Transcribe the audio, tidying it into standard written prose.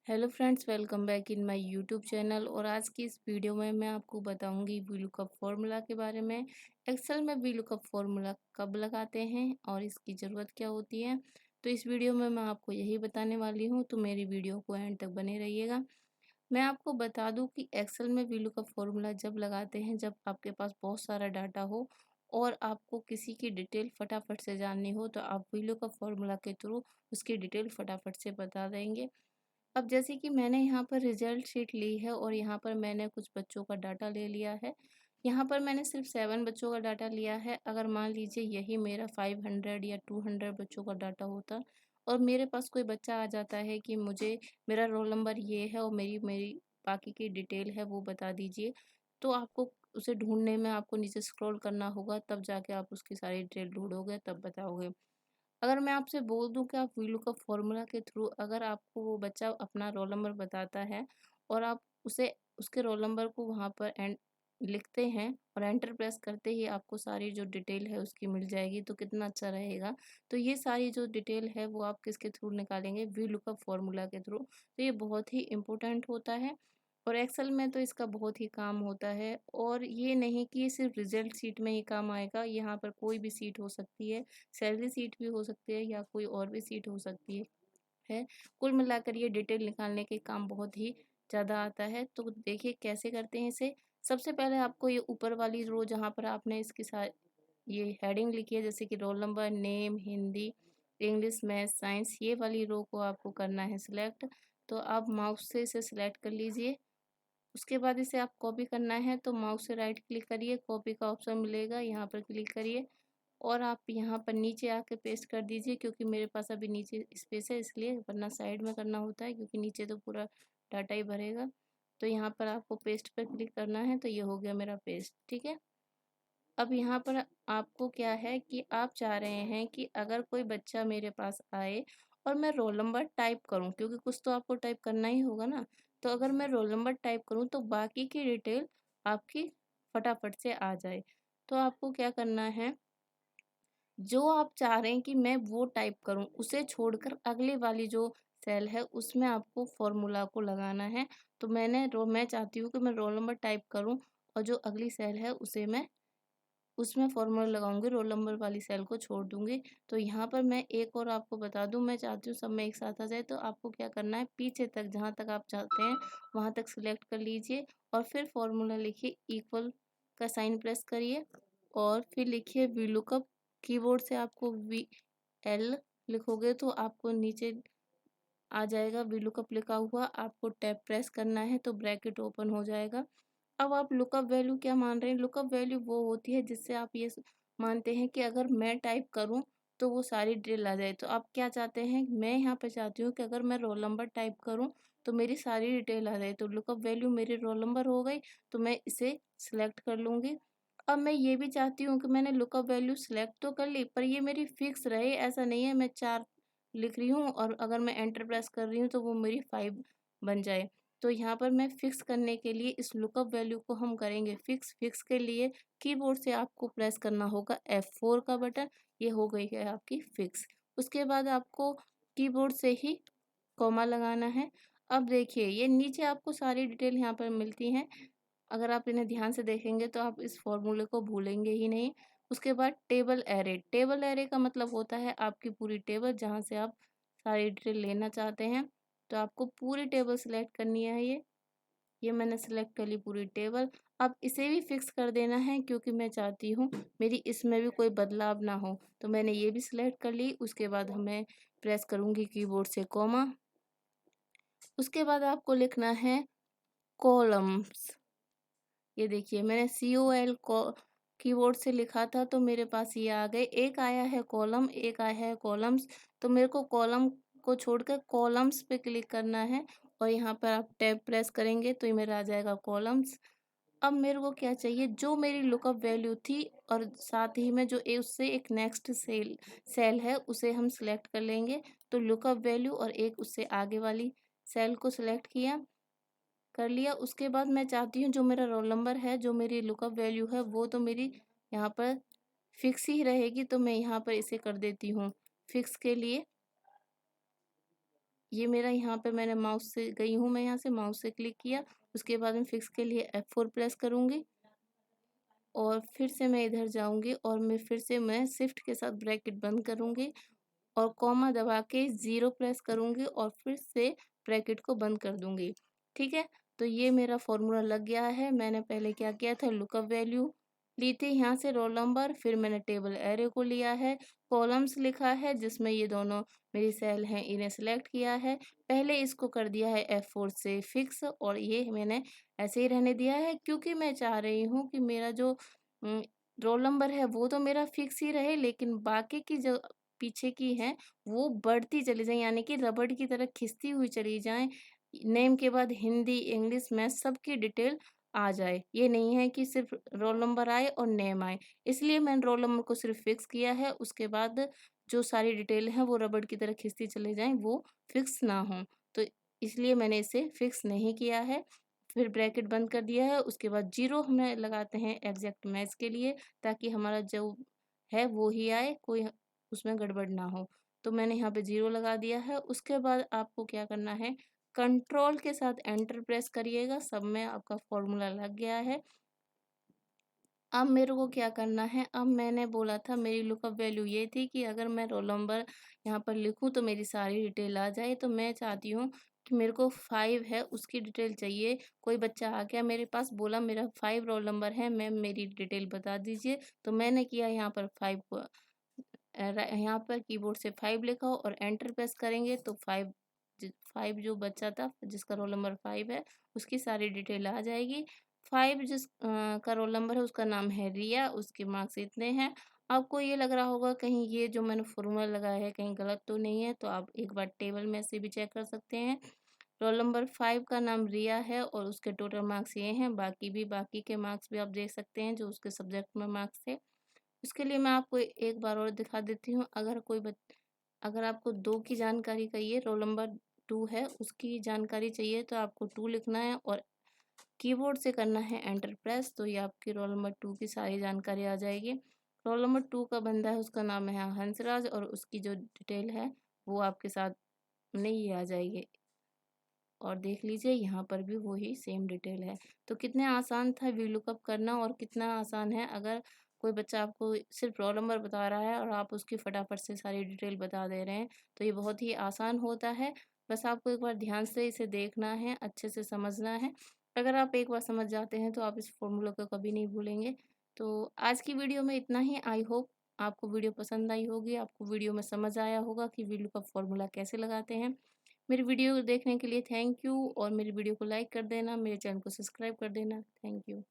Hello friends, welcome back in my YouTube channel. और आज की इस वीडियो में मैं आपको बताऊंगी वीलुकअप फार्मूला के बारे में। एक्सेल में वीलुकअप फार्मूला कब लगाते हैं और इसकी ज़रूरत क्या होती है, तो इस वीडियो में मैं आपको यही बताने वाली हूँ। तो मेरी वीडियो को एंड तक बने रहिएगा। मैं आपको बता दूं कि एक्सेल में वीलुकअप फार्मूला जब लगाते हैं जब आपके पास बहुत सारा डाटा हो और आपको किसी की डिटेल फटाफट से जाननी हो, तो आप वीलुकअप फार्मूला के थ्रू उसकी डिटेल फटाफट से बता देंगे। अब जैसे कि मैंने यहाँ पर रिजल्ट शीट ली है और यहाँ पर मैंने कुछ बच्चों का डाटा ले लिया है। यहाँ पर मैंने सिर्फ 7 बच्चों का डाटा लिया है। अगर मान लीजिए यही मेरा 500 या 200 बच्चों का डाटा होता और मेरे पास कोई बच्चा आ जाता है कि मुझे मेरा रोल नंबर ये है और मेरी मेरी बाकी की डिटेल है वो बता दीजिए, तो आपको उसे ढूंढने में आपको नीचे स्क्रॉल करना होगा, तब जाके आप उसकी सारी डिटेल ढूंढोगे तब बताओगे। अगर मैं आपसे बोल दूं कि आप वीलुकअप फॉर्मूला के थ्रू अगर आपको वो बच्चा अपना रोल नंबर बताता है और आप उसे उसके रोल नंबर को वहाँ पर लिखते हैं और एंटर प्रेस करते ही आपको सारी जो डिटेल है उसकी मिल जाएगी, तो कितना अच्छा रहेगा। तो ये सारी जो डिटेल है वो आप किसके थ्रू निकालेंगे? वीलुकअप फॉर्मूला के थ्रू। तो ये बहुत ही इम्पोर्टेंट होता है और एक्सेल में तो इसका बहुत ही काम होता है। और ये नहीं कि ये सिर्फ रिजल्ट सीट में ही काम आएगा, यहाँ पर कोई भी सीट हो सकती है, सैलरी सीट भी हो सकती है या कोई और भी सीट हो सकती है। कुल मिलाकर ये डिटेल निकालने के काम बहुत ही ज़्यादा आता है। तो देखिए कैसे करते हैं इसे। सबसे पहले आपको ये ऊपर वाली रो जहाँ पर आपने इसकी ये हेडिंग लिखी है, जैसे कि roll number, name, Hindi, English, math, science, ये वाली रो को आपको करना है सिलेक्ट। तो आप माउस से इसे सिलेक्ट कर लीजिए। उसके बाद इसे आप कॉपी करना है तो माउस से राइट क्लिक करिए, कॉपी का ऑप्शन मिलेगा, यहाँ पर क्लिक करिए और आप यहाँ पर नीचे आके पेस्ट कर दीजिए। क्योंकि मेरे पास अभी नीचे स्पेस है इसलिए, वरना साइड में करना होता है क्योंकि नीचे तो पूरा डाटा ही भरेगा। तो यहाँ पर आपको पेस्ट पर क्लिक करना है, तो ये हो गया मेरा पेस्ट, ठीक है। अब यहाँ पर आपको क्या है कि आप चाह रहे हैं कि अगर कोई बच्चा मेरे पास आए और मैं रोल नंबर टाइप करूँ, क्योंकि कुछ तो आपको टाइप करना ही होगा ना। तो अगर मैं रोल नंबर टाइप करूँ तो बाकी की डिटेल आपकी फटाफट से आ जाए। तो आपको क्या करना है, जो आप चाह रहे हैं कि मैं वो टाइप करूं उसे छोड़कर अगली वाली जो सेल है उसमें आपको फॉर्मूला को लगाना है। तो मैं चाहती हूँ कि मैं रोल नंबर टाइप करूं और जो अगली सेल है उसे मैं उसमें फॉर्मूला लगाऊंगी, रोल नंबर वाली सेल को छोड़ दूंगी। तो यहाँ पर मैं एक और आपको बता दूं, मैं चाहती हूँ सब में एक साथ आ जाए। तो आपको क्या करना है, पीछे तक जहाँ तक आप चाहते हैं वहाँ तक सिलेक्ट कर लीजिए और फिर फॉर्मूला लिखिए, इक्वल का साइन प्रेस करिए और फिर लिखिए वीलुकअप। कीबोर्ड से आपको VL लिखोगे तो आपको नीचे आ जाएगा वीलुकअप लिखा हुआ, आपको टैब प्रेस करना है तो ब्रैकेट ओपन हो जाएगा। अब आप लुकअप वैल्यू क्या मान रहे हैं? लुकअप वैल्यू वो होती है जिससे आप ये मानते हैं कि अगर मैं टाइप करूं तो वो सारी डिटेल आ जाए। तो आप क्या चाहते हैं, मैं यहाँ पे चाहती हूँ कि अगर मैं रोल नंबर टाइप करूं तो मेरी सारी डिटेल आ जाए। तो लुकअप वैल्यू मेरी रोल नंबर हो गई, तो मैं इसे सिलेक्ट कर लूँगी। अब मैं ये भी चाहती हूँ कि मैंने लुकअप वैल्यू सिलेक्ट तो कर ली पर ये मेरी फिक्स रहे, ऐसा नहीं है मैं 4 लिख रही हूँ और अगर मैं एंटर प्रेस कर रही हूँ तो वो मेरी 5 बन जाए। तो यहाँ पर मैं फिक्स करने के लिए इस लुकअप वैल्यू को हम करेंगे फिक्स। फिक्स के लिए कीबोर्ड से आपको प्रेस करना होगा F4 का बटन। ये हो गई है आपकी फिक्स। उसके बाद आपको कीबोर्ड से ही कॉमा लगाना है। अब देखिए ये नीचे आपको सारी डिटेल यहाँ पर मिलती हैं। अगर आप इन्हें ध्यान से देखेंगे तो आप इस फॉर्मूले को भूलेंगे ही नहीं। उसके बाद टेबल एरे। टेबल एरे का मतलब होता है आपकी पूरी टेबल जहाँ से आप सारी डिटेल लेना चाहते हैं। तो आपको पूरी टेबल सिलेक्ट करनी है। ये मैंने सिलेक्ट कर ली पूरी टेबल। अब इसे भी फिक्स कर देना है क्योंकि मैं चाहती हूँ मेरी इसमें भी कोई बदलाव ना हो। तो मैंने ये भी सिलेक्ट कर ली। उसके बाद हमें प्रेस करूँगी कीबोर्ड से कॉमा। उसके बाद आपको लिखना है कॉलम्स। ये देखिए मैंने COL कीबोर्ड से लिखा था तो मेरे पास ये आ गए। एक आया है कॉलम, एक आया है कॉलम्स। तो मेरे को कॉलम को छोड़कर कॉलम्स पे क्लिक करना है और यहाँ पर आप टैब प्रेस करेंगे तो ये मेरा आ जाएगा कॉलम्स। अब मेरे को क्या चाहिए, जो मेरी लुकअप वैल्यू थी और साथ ही में जो उससे एक नेक्स्ट सेल है उसे हम सिलेक्ट कर लेंगे। तो लुकअप वैल्यू और एक उससे आगे वाली सेल को सिलेक्ट किया, कर लिया। उसके बाद मैं चाहती हूँ जो मेरा रोल नंबर है, जो मेरी लुकअप वैल्यू है वो तो मेरी यहाँ पर फिक्स ही रहेगी। तो मैं यहाँ पर इसे कर देती हूँ फिक्स के लिए। ये मेरा यहाँ पे मैंने माउस से गई हूँ, मैं यहाँ से माउस से क्लिक किया, उसके बाद में फिक्स के लिए F4 प्रेस करूँगी और फिर से मैं इधर जाऊँगी और फिर से मैं शिफ्ट के साथ ब्रैकेट बंद करूँगी और कॉमा दबा के 0 प्रेस करूँगी और फिर से ब्रैकेट को बंद कर दूँगी। ठीक है? तो ये मेरा फ़ॉर्मूला लग गया है। मैंने पहले क्या किया था, लुकअप वैल्यू ली थी यहाँ से रोल नंबर, फिर मैंने टेबल एरे को लिया है, कॉलम्स लिखा है जिसमें ये दोनों मेरी सेल हैं, इन्हें सेलेक्ट किया है। पहले इसको कर दिया है F4 से फिक्स और ये मैंने ऐसे ही रहने दिया है क्योंकि मैं चाह रही हूँ कि मेरा जो उम, रोल नंबर है वो तो मेरा फिक्स ही रहे, लेकिन बाकी की जो पीछे की हैं वो बढ़ती चली जाएँ, यानी कि रबड़ की तरह खिंचती हुई चली जाएँ। नेम के बाद हिंदी, इंग्लिश, मैथ सबकी डिटेल आ जाए। ये नहीं है कि सिर्फ़ रोल नंबर आए और नेम आए। इसलिए मैंने रोल नंबर को सिर्फ़ फिक्स किया है, उसके बाद जो सारी डिटेल हैं वो रबड़ की तरह खिंचती चली जाएँ, वो फिक्स ना हों। तो इसलिए मैंने इसे फिक्स नहीं किया है। फिर ब्रैकेट बंद कर दिया है, उसके बाद 0 हमें लगाते हैं एग्ज़ैक्ट मैच के लिए, ताकि हमारा जो है वो ही आए, कोई उसमें गड़बड़ ना हो। तो मैंने यहाँ पे 0 लगा दिया है। उसके बाद आपको क्या करना है, कंट्रोल के साथ एंटर प्रेस करिएगा, सब में आपका फ़ॉर्मूला लग गया है। अब मेरे को क्या करना है, अब मैंने बोला था मेरी लुकअप वैल्यू ये थी कि अगर मैं रोल नंबर यहाँ पर लिखूँ तो मेरी सारी डिटेल आ जाए, तो मैं चाहती हूँ कि मेरे को 5 है उसकी डिटेल चाहिए। कोई बच्चा आ गया मेरे पास, बोला मेरा 5 रोल नंबर है मैम, मेरी डिटेल बता दीजिए। तो मैंने किया यहाँ पर 5 को यहाँ पर कीबोर्ड से 5 लिखा और एंटर प्रेस करेंगे तो 5 जो बच्चा था जिसका रोल नंबर 5 है उसकी सारी डिटेल आ जाएगी। 5 का रोल नंबर है उसका नाम है रिया, उसके मार्क्स इतने हैं। आपको ये लग रहा होगा कहीं ये जो मैंने फॉर्मूला लगाया है कहीं गलत तो नहीं है, तो आप एक बार टेबल में से भी चेक कर सकते हैं। रोल नंबर 5 का नाम रिया है और उसके टोटल मार्क्स ये हैं, बाकी के मार्क्स भी आप देख सकते हैं जो उसके सब्जेक्ट में मार्क्स थे। उसके लिए मैं आपको एक बार और दिखा देती हूँ। अगर आपको 2 की जानकारी चाहिए, रोल नंबर 2 है उसकी जानकारी चाहिए, तो आपको 2 लिखना है और कीबोर्ड से करना है एंटर प्रेस, तो ये आपकी रोल नंबर 2 की सारी जानकारी आ जाएगी। रोल नंबर 2 का बंदा है उसका नाम है हंसराज और उसकी जो डिटेल है वो आपके सामने ये आ जाएगी। और देख लीजिए यहाँ पर भी वही सेम डिटेल है। तो कितने आसान था वीलुकअप करना और कितना आसान है अगर कोई बच्चा आपको सिर्फ रोल नंबर बता रहा है और आप उसकी फटाफट से सारी डिटेल बता दे रहे हैं, तो ये बहुत ही आसान होता है। बस आपको एक बार ध्यान से इसे देखना है, अच्छे से समझना है। अगर आप एक बार समझ जाते हैं तो आप इस फॉर्मूला को कभी नहीं भूलेंगे। तो आज की वीडियो में इतना ही। आई होप आपको वीडियो पसंद आई होगी, आपको वीडियो में समझ आया होगा कि वीलुकअप फॉर्मूला कैसे लगाते हैं। मेरी वीडियो देखने के लिए थैंक यू और मेरी वीडियो को लाइक कर देना, मेरे चैनल को सब्सक्राइब कर देना। Thank you.